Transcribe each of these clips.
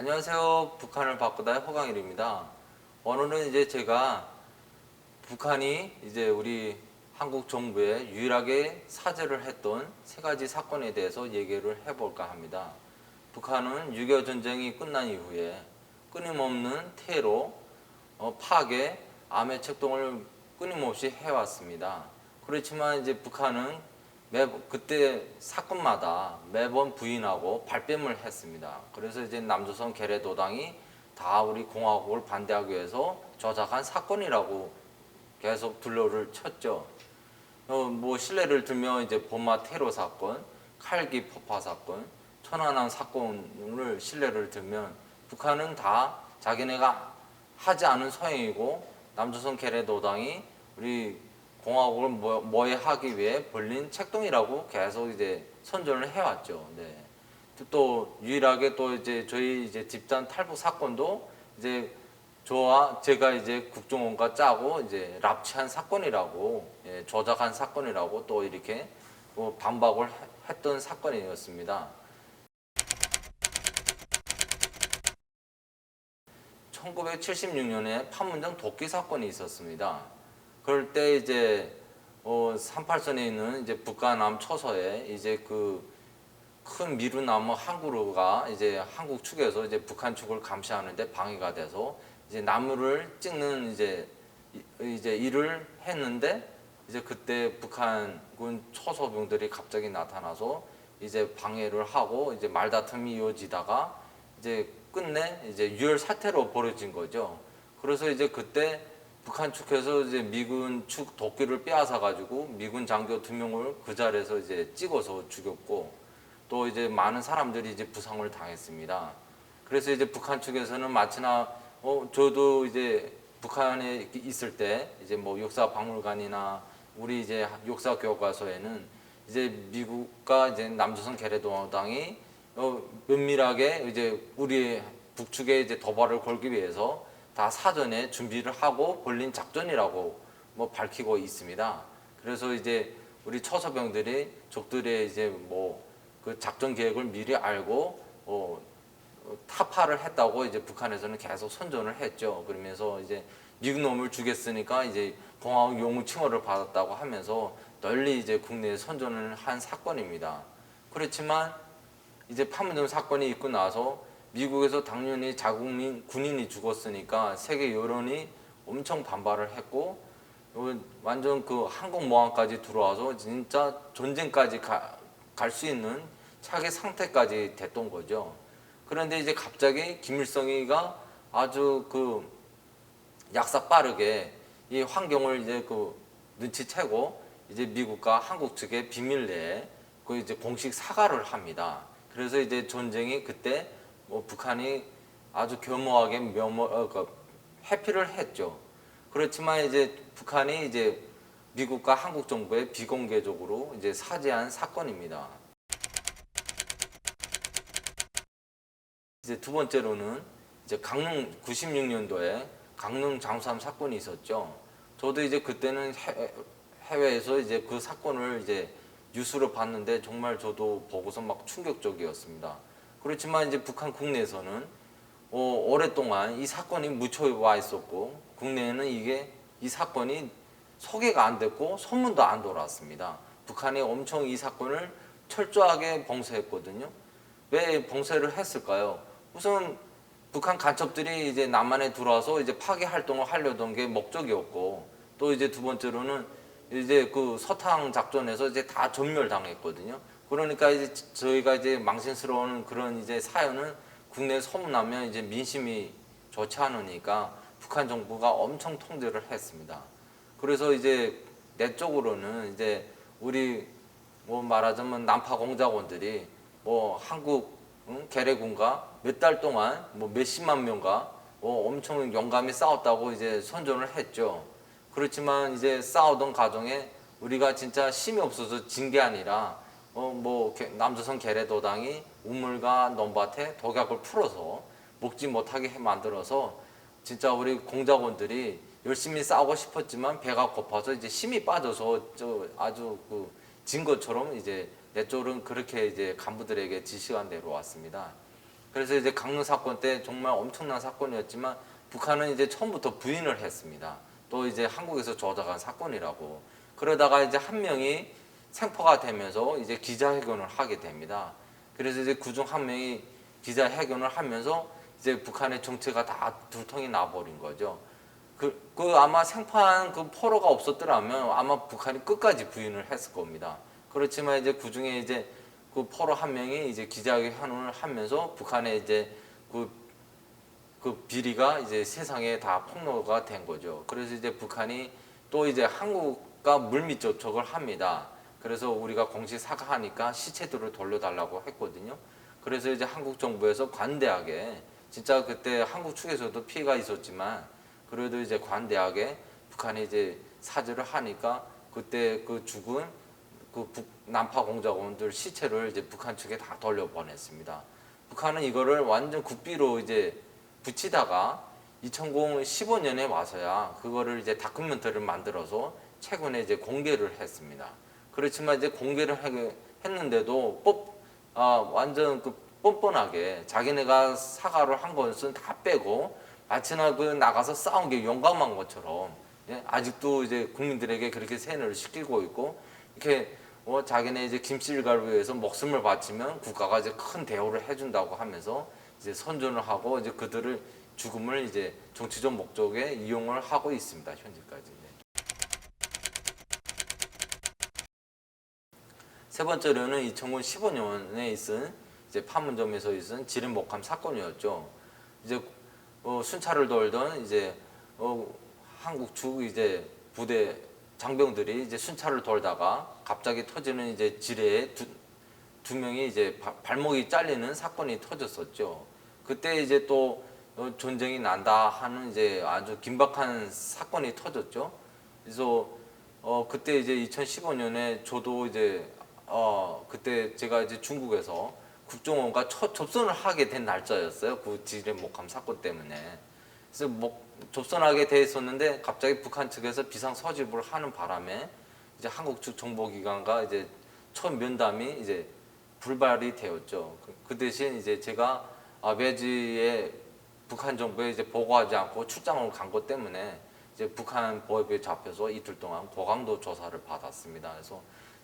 안녕하세요. 북한을 바꾸다의 허강일입니다. 오늘은 이제 제가 북한이 이제 우리 한국 정부에 유일하게 사죄를 했던 세 가지 사건에 대해서 얘기를 해볼까 합니다. 북한은 6.25 전쟁이 끝난 이후에 끊임없는 테러, 파괴, 암의 책동을 끊임없이 해왔습니다. 그렇지만 이제 북한은 그때 사건마다 매번 부인하고 발뺌을 했습니다. 그래서 이제 남조선 계례도당이 다 우리 공화국을 반대하기 위해서 조작한 사건이라고 계속 둘러를 쳤죠. 뭐 실례를 들면 이제 본마 테러 사건, 칼기 폭파 사건, 천안함 사건을 실례를 들면 북한은 다 자기네가 하지 않은 소행이고 남조선 계례도당이 우리 공화국을 모해하기 위해 벌린 책동이라고 계속 이제 선전을 해왔죠. 네. 또 유일하게 또 이제 저희 이제 집단 탈북 사건도 이제 저와 제가 이제 국정원과 짜고 이제 납치한 사건이라고, 조작한 사건이라고 또 이렇게 반박을 했던 사건이었습니다. 1976년에 판문점 도끼 사건이 있었습니다. 그럴 때 이제 38선에 있는 이제 북한남 초소에 이제 그 큰 미루나무 한 그루가 이제 한국 측에서 이제 북한 측을 감시하는데 방해가 돼서 이제 나무를 찍는 이제 일을 했는데 이제 그때 북한군 초소병들이 갑자기 나타나서 이제 방해를 하고 이제 말다툼이 이어지다가 이제 끝내 이제 유혈 사태로 벌어진 거죠. 그래서 이제 그때 북한 측에서 이제 미군 측 도끼를 빼앗아 가지고 미군 장교 2명을 그 자리에서 이제 찍어서 죽였고 또 이제 많은 사람들이 이제 부상을 당했습니다. 그래서 이제 북한 측에서는 마치나 저도 이제 북한에 있을 때 이제 뭐 역사박물관이나 우리 이제 역사교과서에는 이제 미국과 이제 남조선 계례도당이 면밀하게 이제 우리 북측에 이제 도발을 걸기 위해서 다 사전에 준비를 하고 벌린 작전이라고 뭐 밝히고 있습니다. 그래서 이제 우리 초소병들이 적들의 이제 뭐 그 작전 계획을 미리 알고 타파를 했다고 이제 북한에서는 계속 선전을 했죠. 그러면서 이제 미국 놈을 죽였으니까 이제 공화국 영웅 칭호를 받았다고 하면서 널리 이제 국내에 선전을 한 사건입니다. 그렇지만 이제 판문점 사건이 있고 나서 미국에서 당연히 자국민 군인이 죽었으니까 세계 여론이 엄청 반발을 했고 완전 그 항공모함까지 들어와서 진짜 전쟁까지 갈 수 있는 차기 상태까지 됐던 거죠. 그런데 이제 갑자기 김일성이가 아주 그 약삭 빠르게 이 환경을 이제 그 눈치채고 이제 미국과 한국 측에 비밀 내에 그 이제 공식 사과를 합니다. 그래서 이제 전쟁이 그때 뭐 북한이 아주 교묘하게 회피를 했죠. 그렇지만 이제 북한이 이제 미국과 한국 정부에 비공개적으로 이제 사죄한 사건입니다. 이제 두 번째로는 이제 강릉 96년도에 강릉 잠수함 사건이 있었죠. 저도 이제 그때는 해외에서 이제 그 사건을 이제 뉴스로 봤는데 정말 저도 보고서 막 충격적이었습니다. 그렇지만 이제 북한 국내에서는 오랫동안 이 사건이 묻혀와 있었고 국내에는 이 사건이 소개가 안 됐고 소문도 안 돌았습니다. 북한이 엄청 이 사건을 철저하게 봉쇄했거든요. 왜 봉쇄를 했을까요? 우선 북한 간첩들이 이제 남한에 들어와서 이제 파괴 활동을 하려던 게 목적이었고 또 이제 두 번째로는 이제 그 서탕 작전에서 이제 다 전멸당했거든요. 그러니까 이제 저희가 이제 망신스러운 그런 이제 사연은 국내에 소문나면 이제 민심이 좋지 않으니까 북한 정부가 엄청 통제를 했습니다. 그래서 이제 내적으로는 이제 우리 뭐 말하자면 난파 공작원들이 뭐 한국 계례군과 몇 달 동안 뭐 몇십만 명과 엄청 용감히 싸웠다고 이제 선전을 했죠. 그렇지만 이제 싸우던 과정에 우리가 진짜 힘이 없어서 진 게 아니라 뭐 남조선 계례도당이 우물과 논밭에 독약을 풀어서 먹지 못하게 만들어서 진짜 우리 공작원들이 열심히 싸우고 싶었지만 배가 고파서 이제 힘이 빠져서 아주 진 것처럼 이제 내쪽은 그렇게 이제 간부들에게 지시가 내려왔습니다. 그래서 이제 강릉 사건 때 정말 엄청난 사건이었지만 북한은 이제 처음부터 부인을 했습니다. 또 이제 한국에서 조작한 사건이라고. 그러다가 이제 한 명이 생포가 되면서 이제 기자회견을 하게 됩니다. 그래서 이제 그중 한 명이 기자회견을 하면서 이제 북한의 정체가 다 들통이 나버린 거죠. 그 아마 생포한 그 포로가 없었더라면 아마 북한이 끝까지 부인을 했을 겁니다. 그렇지만 이제 그 중에 이제 그 포로 한 명이 이제 기자회견을 하면서 북한의 이제 그 비리가 이제 세상에 다 폭로가 된 거죠. 그래서 이제 북한이 또 이제 한국과 물밑 접촉을 합니다. 그래서 우리가 공식 사과하니까 시체들을 돌려달라고 했거든요. 그래서 이제 한국 정부에서 관대하게 진짜 그때 한국 측에서도 피해가 있었지만 그래도 이제 관대하게 북한이 이제 사죄를 하니까 그때 그 죽은 그 남파 공작원들 시체를 이제 북한 측에 다 돌려보냈습니다. 북한은 이거를 완전 국비로 이제 붙이다가 2015년에 와서야 그거를 이제 다큐멘터리를 만들어서 최근에 이제 공개를 했습니다. 그렇지만 이제 공개를 했는데도 완전 그 뻔뻔하게 자기네가 사과를 한 것은 다 빼고 마치나 그 나가서 싸운 게 용감한 것처럼 예? 아직도 이제 국민들에게 그렇게 세뇌를 시키고 있고 이렇게 자기네 이제 김씨일가를 위해서 목숨을 바치면 국가가 이제 큰 대우를 해준다고 하면서 이제 선전을 하고 이제 그들을 죽음을 이제 정치적 목적에 이용을 하고 있습니다. 현재까지. 네. 세 번째로는 2015년에 있은 이제 판문점에서 있은 지린목함 사건이었죠. 이제 순찰을 돌던 이제 한국 측 이제 부대 장병들이 이제 순찰을 돌다가 갑자기 터지는 이제 지뢰에 두 명이 이제 발목이 잘리는 사건이 터졌었죠. 그때 이제 또 전쟁이 난다 하는 이제 아주 긴박한 사건이 터졌죠. 그래서 그때 이제 2015년에 저도 이제 그때 제가 이제 중국에서 국정원과 첫 접선을 하게 된 날짜였어요. 그 지뢰목함 사건 때문에. 그래서 접선하게 돼 있었는데 갑자기 북한 측에서 비상 서집을 하는 바람에 이제 한국 측 정보기관과 이제 첫 면담이 이제 불발이 되었죠. 그 대신 이제 제가 외지에 북한 정부에 이제 보고하지 않고 출장을 간 것 때문에 이제 북한 보위부에 잡혀서 이틀 동안 고강도 조사를 받았습니다. 그래서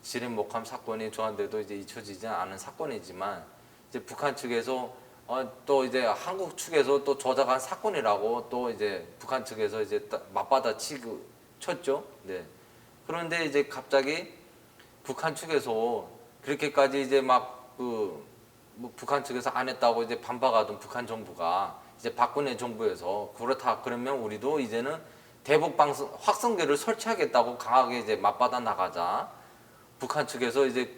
지린목함 사건이 저한테도 이제 잊혀지지 않은 사건이지만 이제 북한 측에서 또 이제 한국 측에서 또 조작한 사건이라고 또 이제 북한 측에서 이제 맞받아 쳤죠. 네. 그런데 이제 갑자기 북한 측에서 그렇게까지 이제 뭐 북한 측에서 안 했다고 이제 반박하던 북한 정부가 이제 박근혜 정부에서 그렇다 그러면 우리도 이제는 대북 방송 확성기를 설치하겠다고 강하게 이제 맞받아 나가자 북한 측에서 이제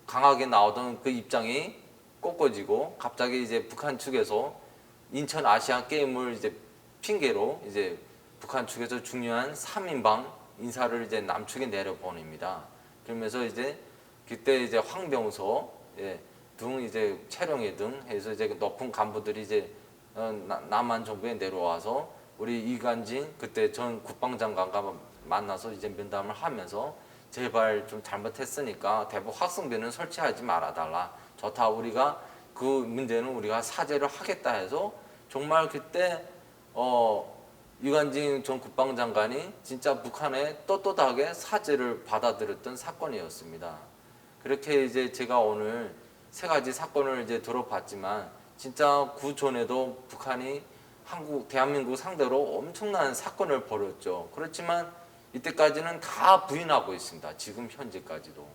강하게 나오던 그 입장이 꺾어지고 갑자기 이제 북한 측에서 인천 아시안 게임을 이제 핑계로 이제 북한 측에서 중요한 3인방 인사를 이제 남측에 내려보냅니다. 그러면서 이제 그때 이제 황병서 등 이제 최룡해 등 해서 이제 높은 간부들이 이제 남한 정부에 내려와서 우리 이관진 그때 전 국방장관과 만나서 이제 면담을 하면서 제발 좀 잘못했으니까 대북 확성기는 설치하지 말아달라. 좋다. 우리가 그 문제는 우리가 사죄를 하겠다 해서 정말 그때 이관진 전 국방장관이 진짜 북한에 떳떳하게 사죄를 받아들였던 사건이었습니다. 그렇게 이제 제가 오늘 세 가지 사건을 이제 들어봤지만 진짜 그 전에도 북한이 대한민국 상대로 엄청난 사건을 벌였죠. 그렇지만 이때까지는 다 부인하고 있습니다. 지금 현재까지도.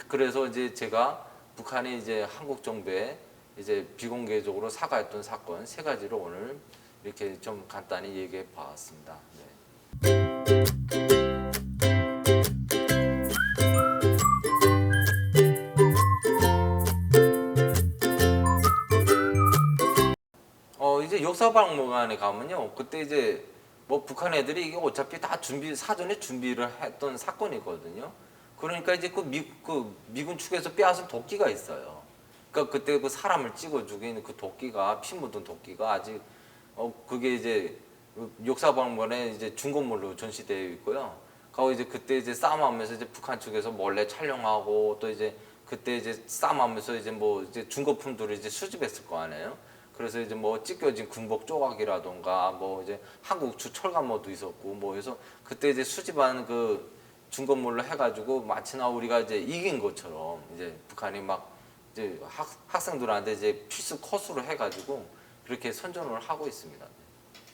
그래서 이제 제가 북한이 이제 한국 정부에 이제 비공개적으로 사과했던 사건 세 가지를 오늘 이렇게 좀 간단히 얘기해 봤습니다. 네. 이제 역사박물관에 가면요. 그때 이제 뭐 북한 애들이 이게 어차피 다 사전에 준비를 했던 사건이거든요. 그러니까 이제 그 미군 측에서 빼앗은 도끼가 있어요. 그러니까 그때 그 사람을 찍어 죽인 그 도끼가 피 묻은 도끼가 아직 그게 이제 역사박물관에 이제 중고물로 전시되어 있고요. 그리고 이제 그때 이제 싸움하면서 이제 북한 측에서 몰래 촬영하고 또 이제 그때 이제 싸움하면서 이제 뭐 이제 중고품들을 이제 수집했을 거 아니에요. 그래서 이제 뭐 찢겨진 군복 조각이라던가 뭐 이제 한국 주철감모도 있었고 뭐 해서 그때 이제 수집한 그 중고물로 해가지고 마치나 우리가 이제 이긴 것처럼 이제 북한이 막 이제 학생들한테 이제 필수 코스로 해가지고 그렇게 선전을 하고 있습니다.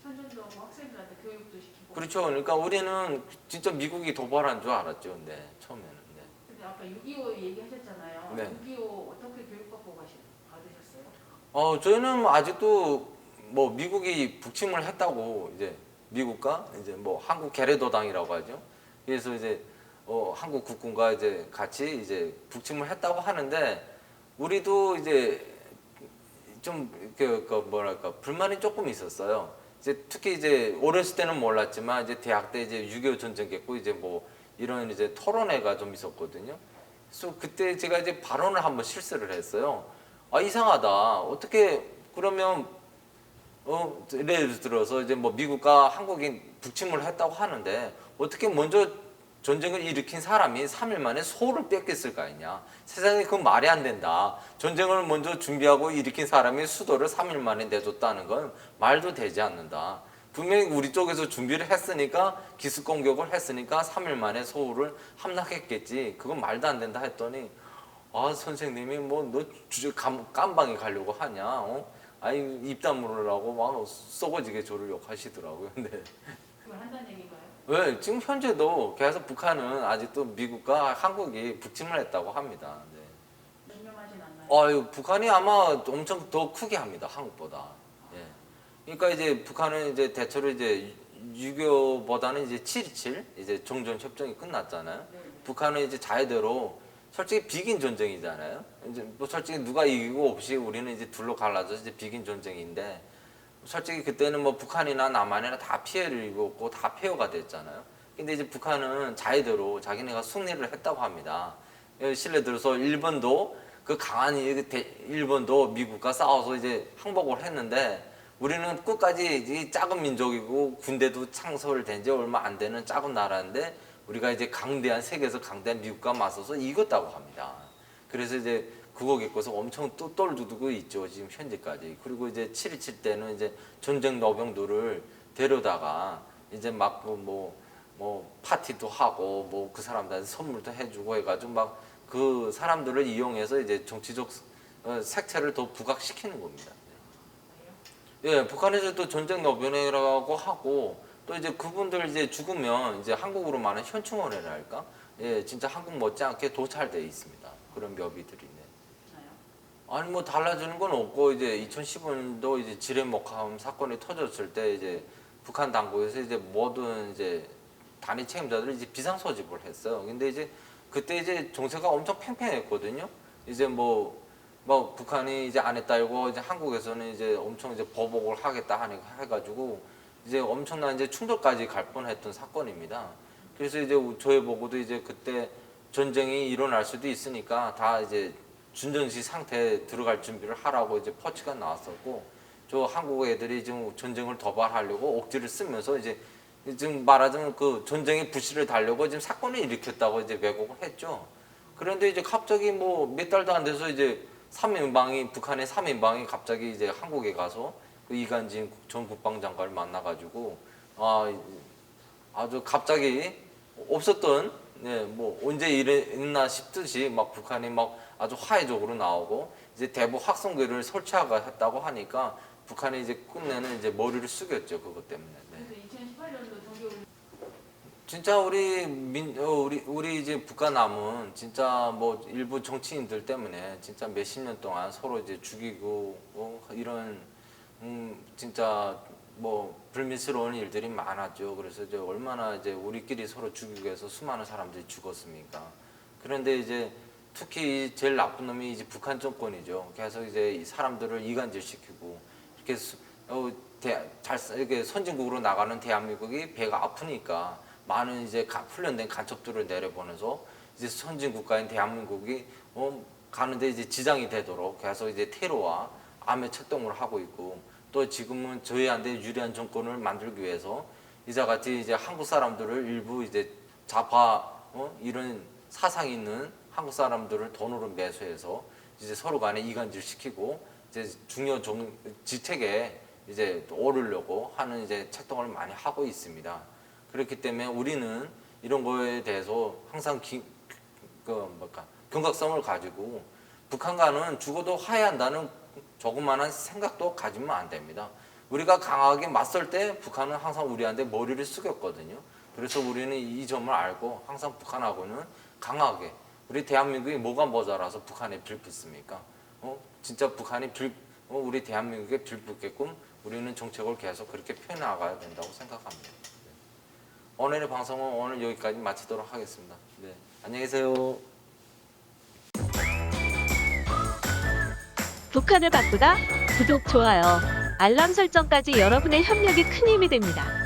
선전도 하고 학생들한테 교육도 시키고. 그렇죠. 그러니까 우리는 진짜 미국이 도발한 줄 알았죠. 근데 처음에는. 네. 근데 아까 6.25 얘기하셨잖아요. 네. 6.25 어떻게 교육받고 받으셨어요? 저희는 아직도 뭐 미국이 북침을 했다고 이제 미국과 이제 뭐 한국 개래도당이라고 하죠. 그래서 이제 한국 국군과 이제 같이 이제 북침을 했다고 하는데 우리도 이제 좀 뭐랄까 불만이 조금 있었어요. 이제 특히 이제 어렸을 때는 몰랐지만 이제 대학 때 이제 6.25 전쟁했고 이제 뭐 이런 이제 토론회가 좀 있었거든요. 그래서 그때 제가 이제 발언을 한번 실수를 했어요. 아 이상하다. 어떻게 그러면 예를 들어서 이제 뭐 미국과 한국이 북침을 했다고 하는데 어떻게 먼저 전쟁을 일으킨 사람이 3일 만에 소를 뺏겼을 거 아니냐. 세상에 그건 말이 안 된다. 전쟁을 먼저 준비하고 일으킨 사람이 수도를 3일 만에 내줬다는 건 말도 되지 않는다. 분명히 우리 쪽에서 준비를 했으니까 기습 공격을 했으니까 3일 만에 서울을 함락했겠지. 그건 말도 안 된다 했더니 아 선생님이 뭐 너 주제 깜방에 가려고 하냐? 아니 입 다물으라고 막 썩어지게 저를 욕하시더라고요. 근데 그걸 한다는 얘기인가요? 왜 지금 현재도 계속 북한은 아직도 미국과 한국이 북침을 했다고 합니다. 네. 유명하진 않나요? 아유 북한이 아마 엄청 더 크게 합니다. 한국보다. 예. 그러니까 이제 북한은 이제 대체로 이제 6.25보다는 이제 7.27 이제 종전 협정이 끝났잖아요. 네. 북한은 이제 자유대로 솔직히 비긴 전쟁이잖아요. 이제 뭐 솔직히 누가 이기고 없이 우리는 이제 둘로 갈라져서 이제 비긴 전쟁인데 솔직히 그때는 뭐 북한이나 남한이나 다 피해를 입었고 다 폐허가 됐잖아요. 근데 이제 북한은 자유대로 자기네가 승리를 했다고 합니다. 실례 들어서 일본도 그 강한 일본도 미국과 싸워서 이제 항복을 했는데 우리는 끝까지 이 작은 민족이고 군대도 창설된 지 얼마 안 되는 작은 나라인데 우리가 이제 강대한 세계에서 강대한 미국과 맞서서 이겼다고 합니다. 그래서 이제 그거 겪어서 엄청 또 떨두고 있죠 지금 현재까지. 그리고 이제 7.27 때는 이제 전쟁 노병들을 데려다가 이제 막 뭐 파티도 하고 뭐 그 사람들한테 선물도 해주고 해가지고 막 그 사람들을 이용해서 이제 정치적 색채를 더 부각시키는 겁니다. 예, 북한에서도 전쟁 노병이라고 하고 또 이제 그분들 이제 죽으면 이제 한국으로 말하는 현충원이랄까? 예, 진짜 한국 못지않게 도찰돼 있습니다. 그런 묘비들이. 아니 뭐 달라지는 건 없고 이제 2015년도 이제 지뢰목함 사건이 터졌을 때 이제 북한 당국에서 이제 모든 이제 단위 책임자들을 이제 비상 소집을 했어요. 근데 이제 그때 이제 정세가 엄청 팽팽했거든요. 이제 뭐 북한이 이제 안 했다고 이제 한국에서는 이제 엄청 이제 보복을 하겠다 해가지고 이제 엄청난 이제 충돌까지 갈 뻔했던 사건입니다. 그래서 이제 저희 보고도 이제 그때 전쟁이 일어날 수도 있으니까 다 이제 준전시 상태에 들어갈 준비를 하라고 이제 퍼치가 나왔었고 저 한국 애들이 지금 전쟁을 도발하려고 억지를 쓰면서 이제 지금 말하자면 그 전쟁의 불씨를 달려고 지금 사건을 일으켰다고 이제 왜곡을 했죠. 그런데 이제 갑자기 뭐 몇 달도 안 돼서 이제 북한의 3인방이 갑자기 이제 한국에 가서 그 이간진 전 국방장관을 만나가지고 아주 갑자기 없었던 뭐 언제 이랬나 싶듯이 막 북한이 막 아주 화해적으로 나오고 이제 대북 확성기를 설치하겠다고 하니까 북한이 이제 끝내는 이제 머리를 숙였죠 그것 때문에. 네. 그래서 2018년도 동계올림픽 진짜 우리 이제 북한 남은 진짜 뭐 일부 정치인들 때문에 진짜 몇십 년 동안 서로 이제 죽이고 이런 진짜 뭐 불미스러운 일들이 많았죠. 그래서 이제 얼마나 이제 우리끼리 서로 죽이고 해서 수많은 사람들이 죽었습니까. 그런데 이제 특히 제일 나쁜 놈이 이제 북한 정권이죠. 계속 이제 이 사람들을 이간질시키고 이렇게 선진국으로 나가는 대한민국이 배가 아프니까 많은 이제 훈련된 간첩들을 내려보내서 이제 선진국가인 대한민국이 가는데 이제 지장이 되도록 계속 이제 테러와 암의策동을 하고 있고 또 지금은 저희한테 유리한 정권을 만들기 위해서 이자같이 이제 한국 사람들을 일부 이제 좌파 이런 사상 있는 한국 사람들을 돈으로 매수해서 이제 서로 간에 이간질 시키고 이제 중요 지책에 이제 오르려고 하는 이제 책동을 많이 하고 있습니다. 그렇기 때문에 우리는 이런 거에 대해서 항상 경각성을 가지고 북한과는 죽어도 화해한다는 조그마한 생각도 가지면 안 됩니다. 우리가 강하게 맞설 때 북한은 항상 우리한테 머리를 숙였거든요. 그래서 우리는 이 점을 알고 항상 북한하고는 강하게 우리 대한민국이 뭐가 모자라서 북한에 빌붙습니까? 진짜 북한이 우리 대한민국에 빌붙게끔 우리는 정책을 계속 그렇게 펴나가야 된다고 생각합니다. 네. 오늘의 방송은 오늘 여기까지 마치도록 하겠습니다. 네. 안녕히 계세요. 북한을 바꾸다 구독, 좋아요, 알람 설정까지 여러분의 협력이 큰 힘이 됩니다.